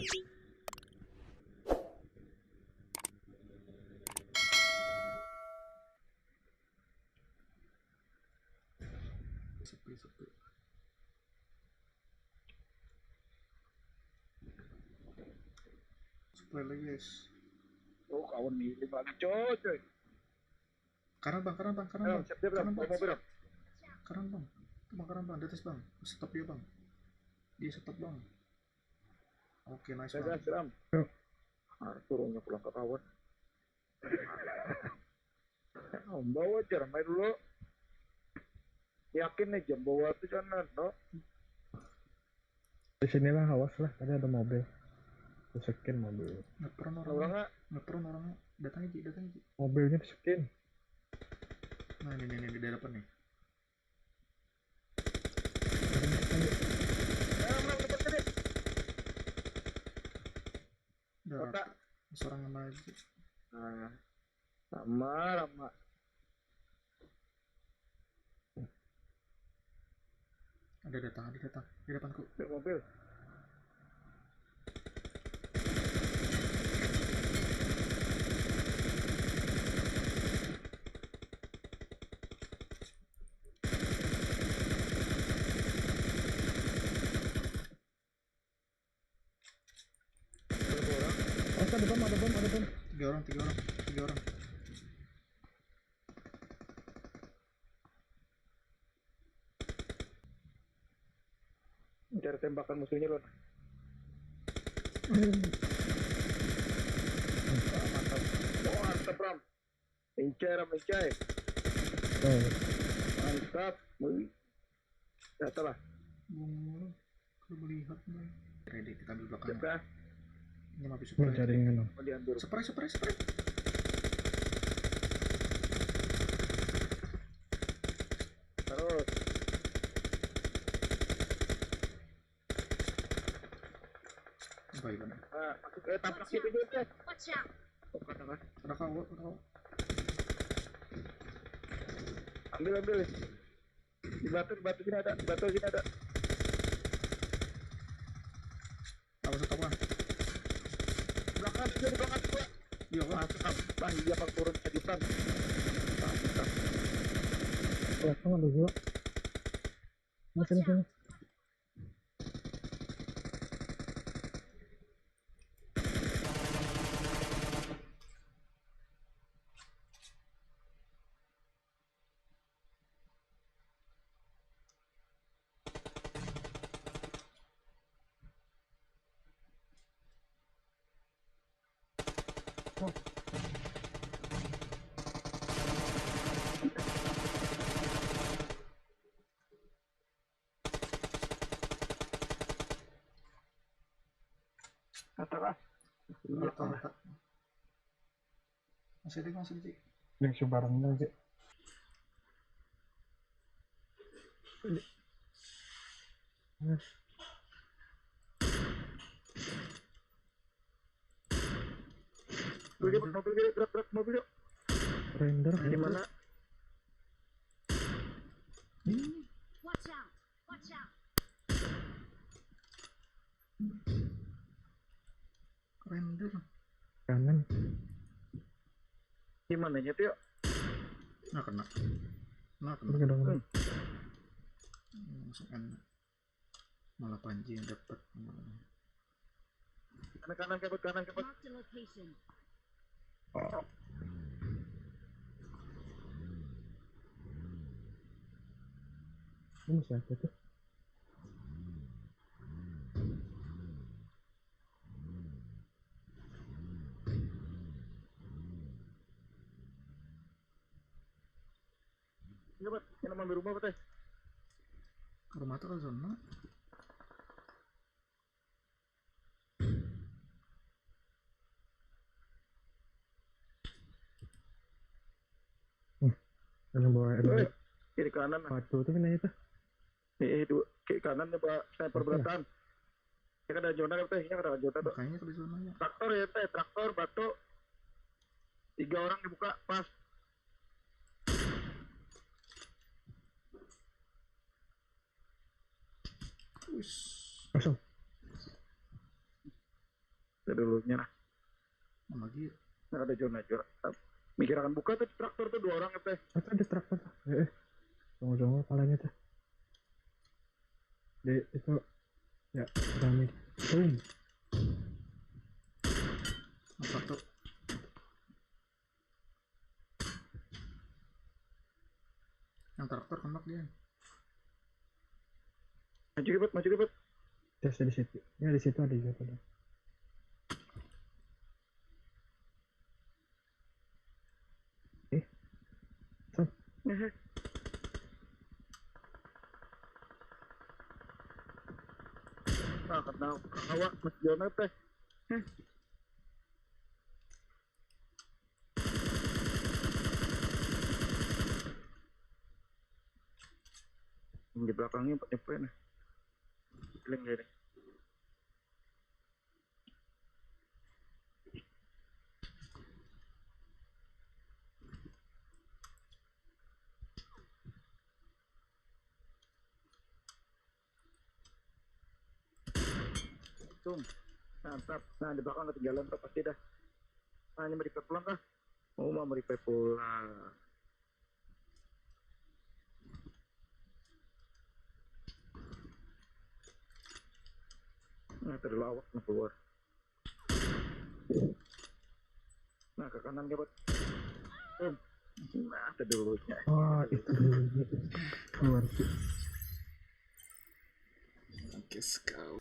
Sepi. Supply lagi guys. Oh kawan nih lagi coy. Kanan bang. Siap bang. Mobil. Kanan bang. Di atas bang. Stop dia bang. Dia stop bang. Oke, nice bang. Siram. Turunnya pulang ke kawan. Bawa aja ramai dulu. Yakin nih jam bawa tuh jangan, no? Di sinilah awas lah, tadi ada mobil. Disekin mobil. Ngepron Orangnya. Datang aja. Mobilnya disekin. Nah ini di depan nih. Depan sini. Udah Kota. seorang lagi. Nah, lama. Ada datang di depanku. Mobil. Ada bom. Tiga orang. Mencari tembakan musuhnya loh. Mantap. Oh, mantap Ram. Mencai. Mantap. Wih. Ya salah. Kalau melihat nih. Ready, kita ambil belakang. Siap ya. Ini habis Mau jaringan dong. Mau diambil. Spray. Terus. Baik benar. Masuk tabrak situ juga. Watch out! Oh, katakan. Ada kau. Ambil. Di batu sini ada. Awas stop bang. Belakang juga. Iya bang. Mantap. Iya bang turun kejutan. Mantap. Belakang ada juga. Sini. Katakan. Iya. Rata. Masih di. Yang sebarangnya aja. Mobil kiri, gerak mobil yuk. Render Di mana? Watch out! Render. kanan. Di mananya tuh yuk? Nah kena. Ini kadang Langsung enak. Malah Panji yang dapat. Kanan kebut. Mark the location. ini masih ada tuh. Iya bet, ini mampir rumah bet teh. Ke rumah tuh kan zona. Yang bawa Woi, kiri kanan. batu tuh kena itu. Dua kiri kanan nih pak, sniper beratan. Ya kan ada zona teh, ya ada zona tuh. Makanya ke zonanya. Traktor ya teh, traktor batu. 3 orang dibuka pas. Wis. Langsung. dulunya nah. Lagi Nah, ada zona juga. Mikir akan buka tuh traktor tuh 2 orang ya teh. Apa ada traktor tuh? Tunggu palanya tuh. Di itu ya rame. Boom. satu. Yang traktor kembak dia. Maju ribet. Terus di situ. Ya di situ ada juga tuh. Nah, karena awak Mas Jona teh. Di belakangnya Pak Cepre nah. Feeling dia nih. Mantap. Nah, di belakang ketinggalan tuh pasti dah. Hanya meripet pulang kah? Oh, mau meripet pulang. Nah, terlawak nah keluar. Nah, ke kanan dapat. Nah, dulunya. Wah, itu dulunya. Keluar sih. Oke, scout.